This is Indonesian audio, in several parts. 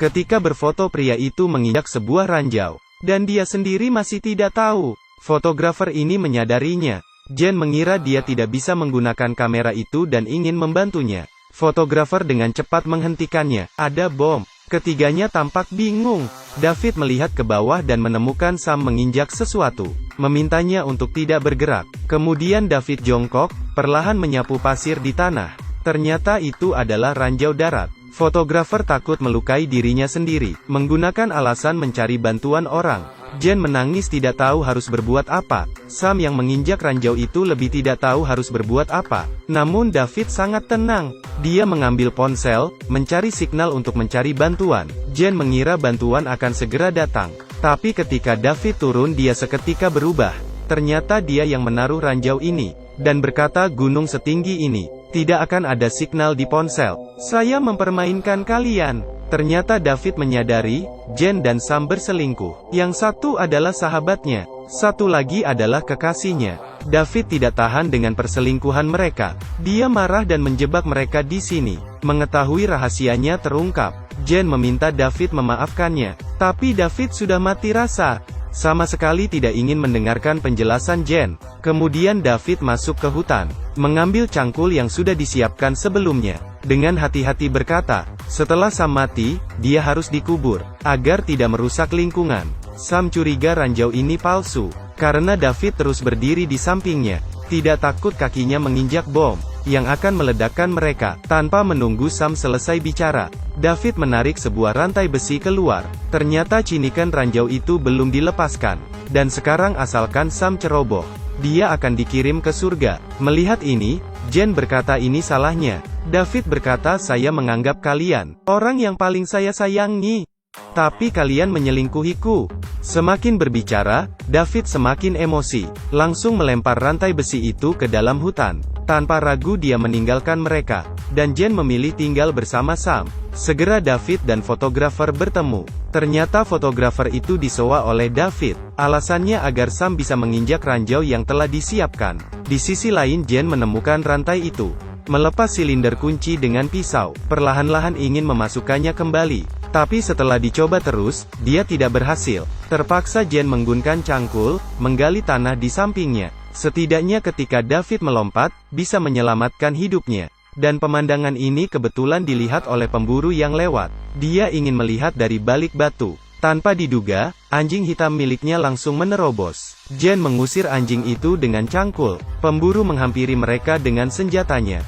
Ketika berfoto pria itu menginjak sebuah ranjau. Dan dia sendiri masih tidak tahu. Fotografer ini menyadarinya. Jen mengira dia tidak bisa menggunakan kamera itu dan ingin membantunya. Fotografer dengan cepat menghentikannya. Ada bom. Ketiganya tampak bingung. David melihat ke bawah dan menemukan Sam menginjak sesuatu. Memintanya untuk tidak bergerak. Kemudian David jongkok, perlahan menyapu pasir di tanah. Ternyata itu adalah ranjau darat. Fotografer takut melukai dirinya sendiri, menggunakan alasan mencari bantuan orang. Jen menangis tidak tahu harus berbuat apa. Sam yang menginjak ranjau itu lebih tidak tahu harus berbuat apa. Namun David sangat tenang. Dia mengambil ponsel, mencari signal untuk mencari bantuan. Jen mengira bantuan akan segera datang. Tapi ketika David turun dia seketika berubah. Ternyata dia yang menaruh ranjau ini. Dan berkata gunung setinggi ini. Tidak akan ada signal di ponsel. Saya mempermainkan kalian. Ternyata David menyadari, Jen dan Sam berselingkuh. Yang satu adalah sahabatnya. Satu lagi adalah kekasihnya. David tidak tahan dengan perselingkuhan mereka. Dia marah dan menjebak mereka di sini. Mengetahui rahasianya terungkap. Jen meminta David memaafkannya. Tapi David sudah mati rasa. Sama sekali tidak ingin mendengarkan penjelasan Jen. Kemudian David masuk ke hutan, mengambil cangkul yang sudah disiapkan sebelumnya. Dengan hati-hati berkata, setelah Sam mati, dia harus dikubur, agar tidak merusak lingkungan. Sam curiga ranjau ini palsu, karena David terus berdiri di sampingnya. Tidak takut kakinya menginjak bom, yang akan meledakkan mereka. Tanpa menunggu Sam selesai bicara, David menarik sebuah rantai besi keluar. Ternyata cinikan ranjau itu belum dilepaskan. Dan sekarang asalkan Sam ceroboh, dia akan dikirim ke surga. Melihat ini, Jen berkata ini salahnya. David berkata saya menganggap kalian orang yang paling saya sayangi. Tapi kalian menyelingkuhiku. Semakin berbicara, David semakin emosi. Langsung melempar rantai besi itu ke dalam hutan. Tanpa ragu dia meninggalkan mereka. Dan Jen memilih tinggal bersama Sam. Segera David dan fotografer bertemu. Ternyata fotografer itu disewa oleh David. Alasannya agar Sam bisa menginjak ranjau yang telah disiapkan. Di sisi lain Jen menemukan rantai itu. Melepas silinder kunci dengan pisau. Perlahan-lahan ingin memasukkannya kembali. Tapi setelah dicoba terus, dia tidak berhasil. Terpaksa Jen menggunakan cangkul, menggali tanah di sampingnya. Setidaknya ketika David melompat, bisa menyelamatkan hidupnya. Dan pemandangan ini kebetulan dilihat oleh pemburu yang lewat. Dia ingin melihat dari balik batu. Tanpa diduga, anjing hitam miliknya langsung menerobos. Jen mengusir anjing itu dengan cangkul. Pemburu menghampiri mereka dengan senjatanya.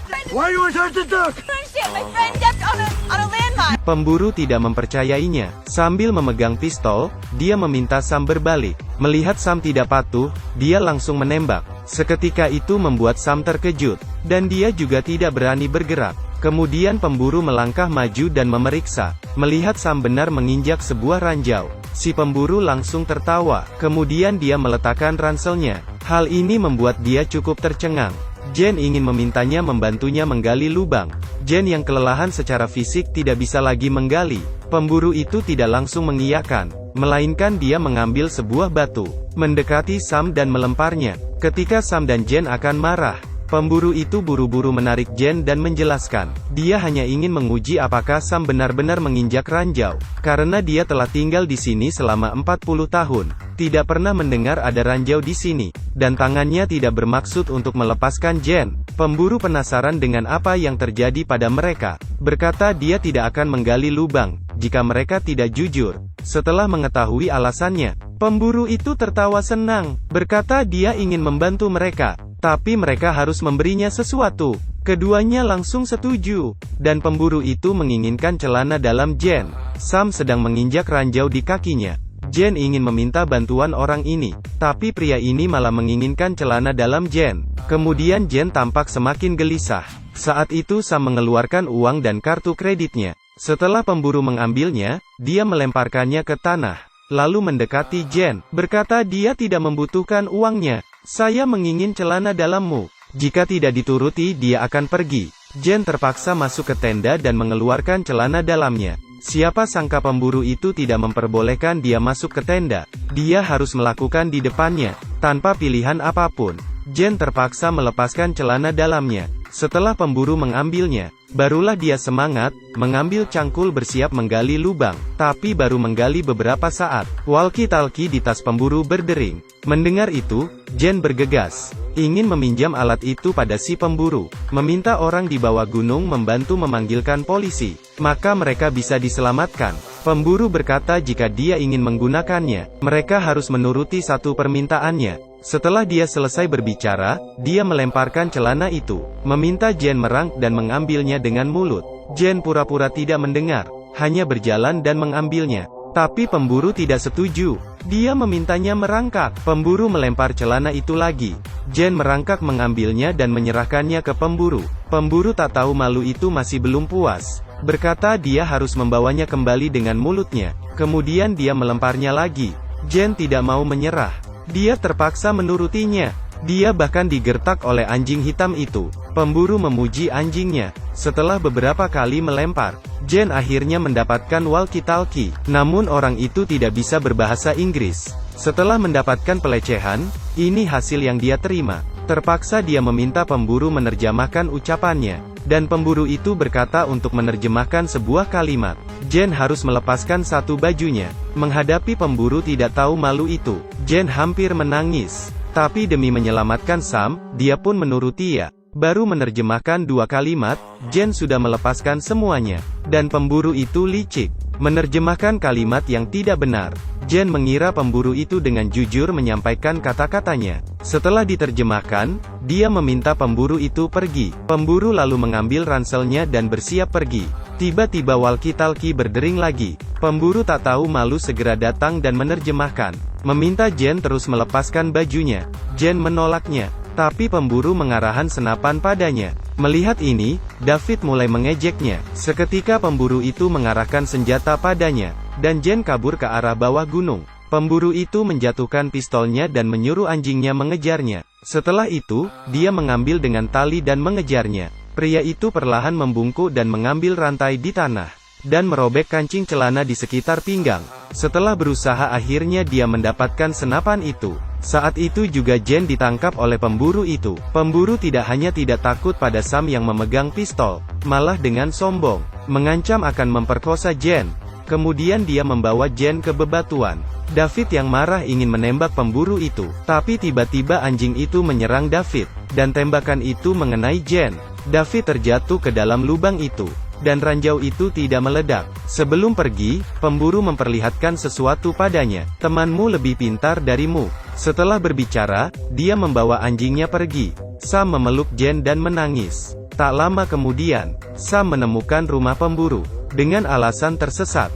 Pemburu tidak mempercayainya. Sambil memegang pistol, dia meminta Sam berbalik. Melihat Sam tidak patuh, dia langsung menembak. Seketika itu membuat Sam terkejut. Dan dia juga tidak berani bergerak. Kemudian pemburu melangkah maju dan memeriksa. Melihat Sam benar menginjak sebuah ranjau. Si pemburu langsung tertawa. Kemudian dia meletakkan ranselnya. Hal ini membuat dia cukup tercengang. Jen ingin memintanya membantunya menggali lubang. Jen yang kelelahan secara fisik tidak bisa lagi menggali. Pemburu itu tidak langsung mengiyakan, melainkan dia mengambil sebuah batu, mendekati Sam dan melemparnya. Ketika Sam dan Jen akan marah, pemburu itu buru-buru menarik Jen dan menjelaskan, dia hanya ingin menguji apakah Sam benar-benar menginjak ranjau, karena dia telah tinggal di sini selama 40 tahun, tidak pernah mendengar ada ranjau di sini, dan tangannya tidak bermaksud untuk melepaskan Jen. Pemburu penasaran dengan apa yang terjadi pada mereka, berkata dia tidak akan menggali lubang, jika mereka tidak jujur. Setelah mengetahui alasannya, pemburu itu tertawa senang, berkata dia ingin membantu mereka. Tapi mereka harus memberinya sesuatu. Keduanya langsung setuju. Dan pemburu itu menginginkan celana dalam Jen. Sam sedang menginjak ranjau di kakinya. Jen ingin meminta bantuan orang ini. Tapi pria ini malah menginginkan celana dalam Jen. Kemudian Jen tampak semakin gelisah. Saat itu Sam mengeluarkan uang dan kartu kreditnya. Setelah pemburu mengambilnya, dia melemparkannya ke tanah. Lalu mendekati Jen. Berkata dia tidak membutuhkan uangnya. Saya mengingin celana dalammu. Jika tidak dituruti dia akan pergi. Jen terpaksa masuk ke tenda dan mengeluarkan celana dalamnya. Siapa sangka pemburu itu tidak memperbolehkan dia masuk ke tenda. Dia harus melakukan di depannya, tanpa pilihan apapun. Jen terpaksa melepaskan celana dalamnya. Setelah pemburu mengambilnya, Barulah dia semangat, mengambil cangkul bersiap menggali lubang. Tapi baru menggali beberapa saat, walkie-talkie di tas pemburu berdering. Mendengar itu, Jen bergegas. Ingin meminjam alat itu pada si pemburu. Meminta orang di bawah gunung membantu memanggilkan polisi. Maka mereka bisa diselamatkan. Pemburu berkata jika dia ingin menggunakannya, mereka harus menuruti satu permintaannya. Setelah dia selesai berbicara, dia melemparkan celana itu, meminta Jen merangkak dan mengambilnya dengan mulut. Jen pura-pura tidak mendengar, hanya berjalan dan mengambilnya. Tapi pemburu tidak setuju. Dia memintanya merangkak. Pemburu melempar celana itu lagi. Jen merangkak mengambilnya dan menyerahkannya ke pemburu. Pemburu tak tahu malu itu masih belum puas. Berkata dia harus membawanya kembali dengan mulutnya. Kemudian dia melemparnya lagi. Jen tidak mau menyerah. Dia terpaksa menurutinya. Dia bahkan digertak oleh anjing hitam itu. Pemburu memuji anjingnya. Setelah beberapa kali melempar, Jen akhirnya mendapatkan walkie-talkie. Namun orang itu tidak bisa berbahasa Inggris. Setelah mendapatkan pelecehan, ini hasil yang dia terima. Terpaksa dia meminta pemburu menerjemahkan ucapannya. Dan pemburu itu berkata untuk menerjemahkan sebuah kalimat. Jen harus melepaskan satu bajunya. Menghadapi pemburu tidak tahu malu itu, Jen hampir menangis. Tapi demi menyelamatkan Sam, dia pun menuruti ya. Baru menerjemahkan dua kalimat, Jen sudah melepaskan semuanya. Dan pemburu itu licik. Menerjemahkan kalimat yang tidak benar. Jen mengira pemburu itu dengan jujur menyampaikan kata-katanya. Setelah diterjemahkan, dia meminta pemburu itu pergi. Pemburu lalu mengambil ranselnya dan bersiap pergi. Tiba-tiba walkie-talkie berdering lagi. Pemburu tak tahu malu segera datang dan menerjemahkan. Meminta Jen terus melepaskan bajunya. Jen menolaknya. Tapi pemburu mengarahkan senapan padanya. Melihat ini, David mulai mengejeknya. Seketika pemburu itu mengarahkan senjata padanya. Dan Jen kabur ke arah bawah gunung. Pemburu itu menjatuhkan pistolnya dan menyuruh anjingnya mengejarnya. Setelah itu, dia mengambil dengan tali dan mengejarnya. Pria itu perlahan membungkuk dan mengambil rantai di tanah. Dan merobek kancing celana di sekitar pinggang. Setelah berusaha akhirnya dia mendapatkan senapan itu. Saat itu juga Jen ditangkap oleh pemburu itu. Pemburu tidak hanya tidak takut pada Sam yang memegang pistol, malah dengan sombong, mengancam akan memperkosa Jen. Kemudian dia membawa Jen ke bebatuan. David yang marah ingin menembak pemburu itu. Tapi tiba-tiba anjing itu menyerang David. Dan tembakan itu mengenai Jen. David terjatuh ke dalam lubang itu. Dan ranjau itu tidak meledak. Sebelum pergi, pemburu memperlihatkan sesuatu padanya. Temanmu lebih pintar darimu. Setelah berbicara, dia membawa anjingnya pergi. Sam memeluk Jen dan menangis. Tak lama kemudian, Sam menemukan rumah pemburu. Dengan alasan tersesat,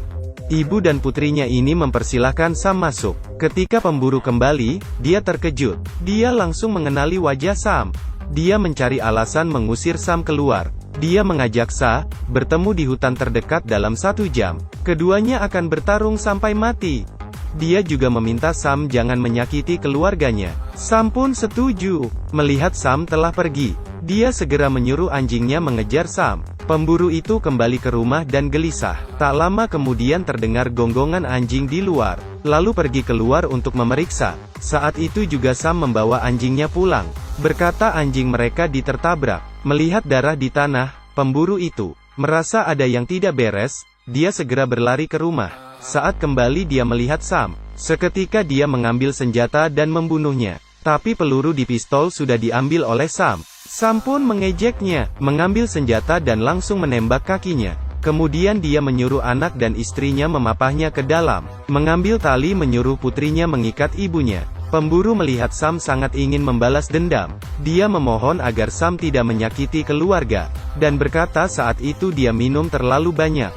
ibu dan putrinya ini mempersilahkan Sam masuk. Ketika pemburu kembali, dia terkejut. Dia langsung mengenali wajah Sam. Dia mencari alasan mengusir Sam keluar. Dia mengajak Sa bertemu di hutan terdekat dalam 1 jam. Keduanya akan bertarung sampai mati. Dia juga meminta Sam jangan menyakiti keluarganya. Sam pun setuju. Melihat Sam telah pergi, dia segera menyuruh anjingnya mengejar Sam. Pemburu itu kembali ke rumah dan gelisah. Tak lama kemudian terdengar gonggongan anjing di luar. Lalu pergi keluar untuk memeriksa. Saat itu juga Sam membawa anjingnya pulang. Berkata anjing mereka ditertabrak. Melihat darah di tanah, pemburu itu merasa ada yang tidak beres. Dia segera berlari ke rumah. Saat kembali dia melihat Sam. Seketika dia mengambil senjata dan membunuhnya. Tapi peluru di pistol sudah diambil oleh Sam. Sam pun mengejeknya, mengambil senjata dan langsung menembak kakinya. Kemudian dia menyuruh anak dan istrinya memapahnya ke dalam. Mengambil tali menyuruh putrinya mengikat ibunya. Pemburu melihat Sam sangat ingin membalas dendam. Dia memohon agar Sam tidak menyakiti keluarga. Dan berkata saat itu dia minum terlalu banyak.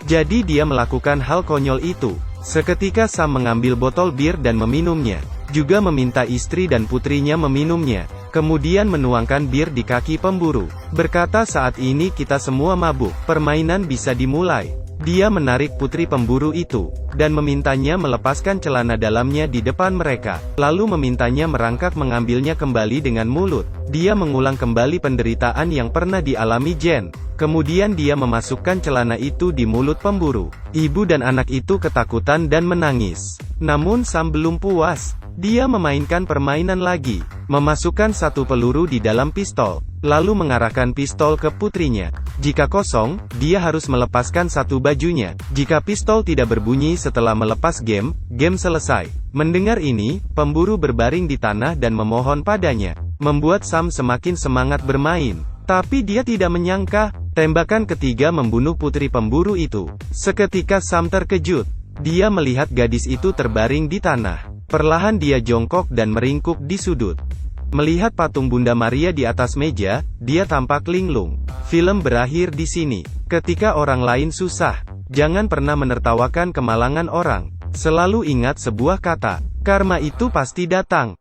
Jadi dia melakukan hal konyol itu. Seketika Sam mengambil botol bir dan meminumnya. Juga meminta istri dan putrinya meminumnya. Kemudian menuangkan bir di kaki pemburu. Berkata saat ini kita semua mabuk. Permainan bisa dimulai. Dia menarik putri pemburu itu, dan memintanya melepaskan celana dalamnya di depan mereka. Lalu memintanya merangkak mengambilnya kembali dengan mulut. Dia mengulang kembali penderitaan yang pernah dialami Jen. Kemudian dia memasukkan celana itu di mulut pemburu. Ibu dan anak itu ketakutan dan menangis. Namun Sam belum puas. Dia memainkan permainan lagi. Memasukkan satu peluru di dalam pistol. lalu mengarahkan pistol ke putrinya. Jika kosong, dia harus melepaskan satu bajunya. Jika pistol tidak berbunyi setelah melepas game selesai. Mendengar ini, pemburu berbaring di tanah dan memohon padanya, membuat Sam semakin semangat bermain. Tapi dia tidak menyangka, tembakan ketiga membunuh putri pemburu itu. Seketika Sam terkejut. Dia melihat gadis itu terbaring di tanah. Perlahan dia jongkok dan meringkuk di sudut. Melihat patung Bunda Maria di atas meja, dia tampak linglung. Film berakhir di sini. Ketika orang lain susah, jangan pernah menertawakan kemalangan orang. Selalu ingat sebuah kata, karma itu pasti datang.